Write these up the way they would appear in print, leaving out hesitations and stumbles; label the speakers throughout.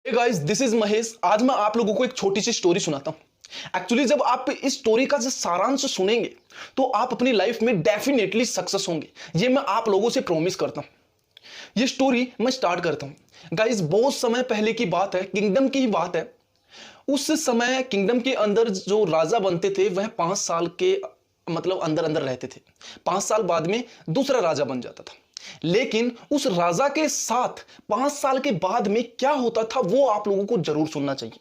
Speaker 1: Guys, this is Mahesh. आज मैं आप लोगों को एक छोटी सी स्टोरी सुनाता हूं। एक्चुअली जब आप इस स्टोरी का जो सारांश सुनेंगे तो आप अपनी लाइफ में डेफिनेटली सक्सेस होंगे। ये मैं आप लोगों से प्रॉमिस करता हूं। ये स्टोरी मैं स्टार्ट करता हूं। गाइस, बहुत समय पहले की बात है, किंगडम की ही बात है। उस समय किंगडम के अंदर जो राजा बनते थे वह 5 साल के मतलब अंदर अंदर रहते थे। 5 साल बाद में दूसरा राजा बन जाता था। लेकिन उस राजा के साथ 5 साल के बाद में क्या होता था वो आप लोगों को जरूर सुनना चाहिए।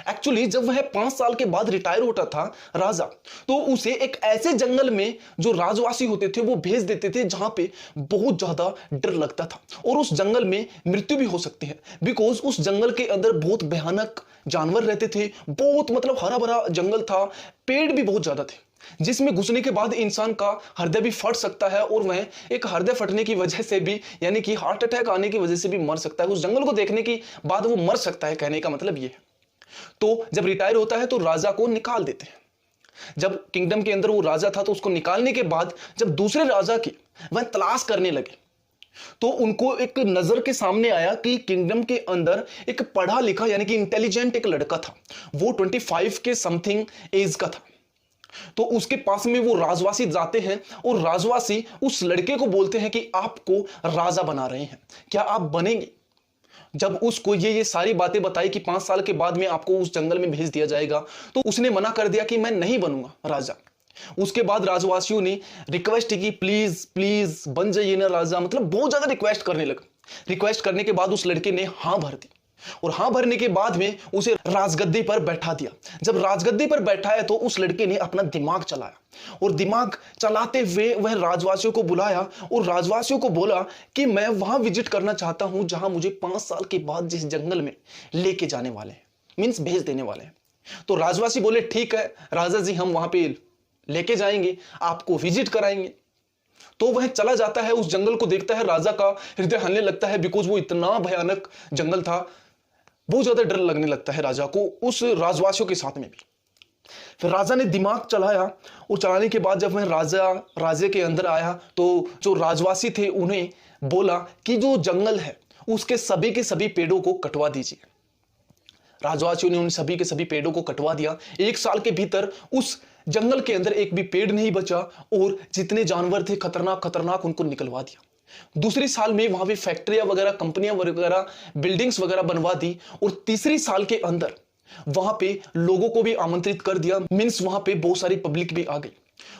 Speaker 1: एक्चुअली जब वह 5 साल के बाद रिटायर होता था राजा, तो उसे एक ऐसे जंगल में जो राजवासी होते थे वो भेज देते थे जहां पे बहुत ज्यादा डर लगता था और उस जंगल में मृत्यु भी हो सकती है। बिकॉज उस जंगल के अंदर बहुत भयानक जानवर रहते थे। बहुत मतलब हरा भरा जंगल था, पेड़ भी बहुत ज्यादा थे जिसमें घुसने के बाद इंसान का हृदय भी फट सकता है और वह एक हृदय फटने की वजह से भी यानी कि हार्ट अटैक आने की वजह से भी मर सकता है। उस जंगल को देखने के बाद वो मर सकता है, कहने का मतलब ये है। तो जब रिटायर होता है तो राजा को निकाल देते हैं। जब किंगडम के अंदर वो राजा था तो उसको निकालने के बाद जब दूसरे राजा की वह तलाश करने लगे तो उनको एक नजर के सामने आया कि किंगडम के अंदर एक पढ़ा लिखा यानी कि इंटेलिजेंट एक लड़का था। वो 25 के समथिंग एज का था। तो उसके पास में वो राजवासी जाते हैं और राजवासी उस लड़के को बोलते हैं कि आपको राजा बना रहे हैं, क्या आप बनेंगे? जब उसको ये सारी बातें बताई कि 5 साल के बाद में आपको उस जंगल में भेज दिया जाएगा, तो उसने मना कर दिया कि मैं नहीं बनूंगा राजा। उसके बाद राजवासियों ने रिक्वेस्ट की, प्लीज प्लीज बन जाइए ना राजा, मतलब बहुत ज्यादा रिक्वेस्ट करने लगा। रिक्वेस्ट करने के बाद उस लड़के ने हाँ भर दी और हाँ भरने के बाद में उसे राजगद्दी पर बैठा दिया। जब राजगद्दी पर बैठा है तो उस लड़के ने अपना दिमाग चलाया और दिमाग चलाते हुए वह राजवासियों को बुलाया और राजवासियों को बोला कि मैं वहां विजिट करना चाहता हूं जहां मुझे 5 साल के बाद जिस जंगल में लेके जाने वाले हैं, मीन्स भेज देने वाले हैं। तो राजवासी बोले ठीक है राजा जी, हम वहां पे लेके जाएंगे, आपको विजिट कराएंगे। तो वह चला जाता है, उस जंगल को देखता है, राजा का हृदय हिलने लगता है बिकॉज वो इतना भयानक जंगल था। बहुत ज्यादा डर लगने लगता है राजा को उस राजवासियों के साथ में भी। फिर राजा ने दिमाग चलाया और चलाने के बाद जब वह राजे के अंदर आया तो जो राजवासी थे उन्हें बोला कि जो जंगल है उसके सभी के सभी पेड़ों को कटवा दीजिए। राजवासियों ने उन सभी के सभी पेड़ों को कटवा दिया। 1 साल के भीतर उस जंगल के अंदर एक भी पेड़ नहीं बचा और जितने जानवर थे खतरनाक खतरनाक उनको निकलवा दिया। दूसरी साल में वहां पे फैक्ट्रियां वगैरह, कंपनियां वगैरह, बिल्डिंग्स वगैरह बनवा दी और तीसरी साल के अंदर वहां पे लोगों को भी आमंत्रित कर दिया। मींस वहां पे बहुत सारी पब्लिक भी आ गई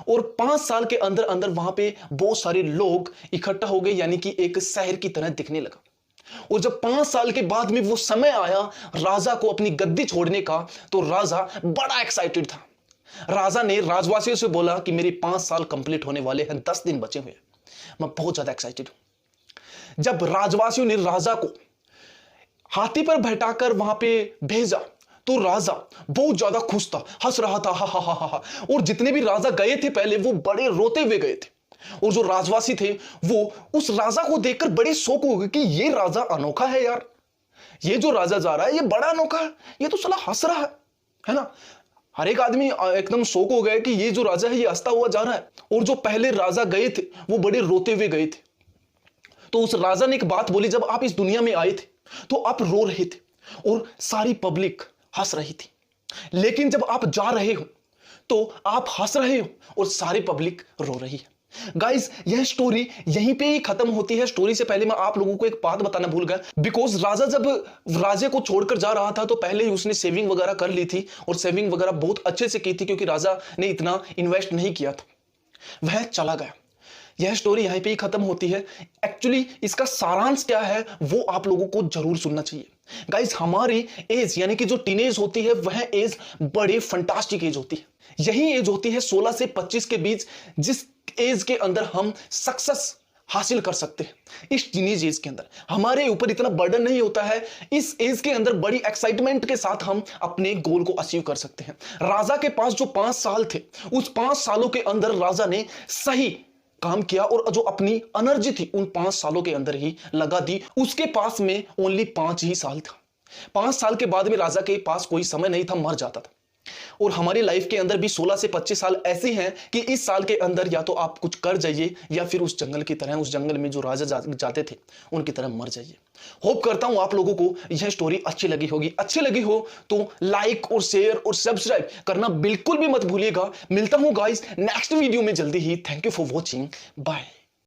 Speaker 1: और 5 साल के अंदर अंदर वहां पे बहुत सारे लोग इकट्ठा हो गए, यानी कि एक शहर की तरह दिखने लगा। और जब 5 साल के बाद में वो समय आया राजा को अपनी गद्दी छोड़ने का, तो राजा बड़ा एक्साइटेड था। राजा ने राजवासियों से बोला कि मेरे 5 साल कंप्लीट होने वाले हैं, 10 दिन बचे हुए हैं, मैं बहुत ज्यादा एक्साइटेड हूं। जब राजवासियों ने राजा को हाथी पर बैठाकर वहां पे भेजा तो राजा बहुत ज्यादा खुश था, हंस रहा था, हा हा हा हा। और जितने भी राजा गए थे पहले वो बड़े रोते हुए गए थे और जो राजवासी थे वो उस राजा को देखकर बड़े शौक हो गए कि ये राजा अनोखा है यार, ये जो राजा जा रहा है ये बड़ा अनोखा है, ये तो साला हंस रहा है ना। हर एक आदमी एकदम शौक हो गया कि ये जो राजा है ये हंसता हुआ जा रहा है। और जो पहले राजा गए थे वो बड़े रोते हुए गए थे। तो उस राजा ने एक बात बोली, जब आप इस दुनिया में आए थे तो आप रो रहे थे और सारी पब्लिक हंस रही थी, लेकिन जब आप जा रहे हो तो आप हंस रहे हो और सारी पब्लिक रो रही है। गाइस, यह स्टोरी यहीं पे ही खत्म होती है। स्टोरी से पहले मैं आप लोगों को एक बात बताना भूल गया। बिकॉज राजा जब राजे को छोड़कर जा रहा था तो पहले ही उसने सेविंग वगैरह कर ली थी और सेविंग वगैरह बहुत अच्छे से की थी क्योंकि राजा ने इतना इन्वेस्ट नहीं किया था। वह चला गया। यह स्टोरी यहीं पे ही खत्म होती है। एक्चुअली इसका सारांश क्या है वो आप लोगों को जरूर सुनना चाहिए। गाइस, हमारी एज यानी कि जो टीनेज होती है वह एज बड़ी फंटास्टिक एज होती है। यही एज होती है 16 से 25 के बीच, जिस एज के अंदर हम सक्सेस हासिल कर सकते हैं। इस टीनेज एज के अंदर हमारे ऊपर इतना बर्डन नहीं होता है। इस एज के अंदर बड़ी एक्साइटमेंट के साथ हम अपने गोल को अचीव कर सकते हैं। राजा के पास जो 5 साल थे उस 5 सालों के अंदर राजा ने सही काम किया और जो अपनी एनर्जी थी उन 5 सालों के अंदर ही लगा दी। उसके पास में ओनली 5 ही साल था। 5 साल के बाद में राजा के पास कोई समय नहीं था, मर जाता था। और हमारी लाइफ के अंदर भी 16 से 25 साल ऐसे हैं कि इस साल के अंदर या तो आप कुछ कर जाइए या फिर उस जंगल की तरह, उस जंगल में जो राजा जाते थे उनकी तरह मर जाइए। होप करता हूं आप लोगों को यह स्टोरी अच्छी लगी होगी। अच्छी लगी हो तो लाइक और शेयर और सब्सक्राइब करना बिल्कुल भी मत भूलिएगा। मिलता हूं गाइस नेक्स्ट वीडियो में जल्दी ही। Thank you for watching, bye.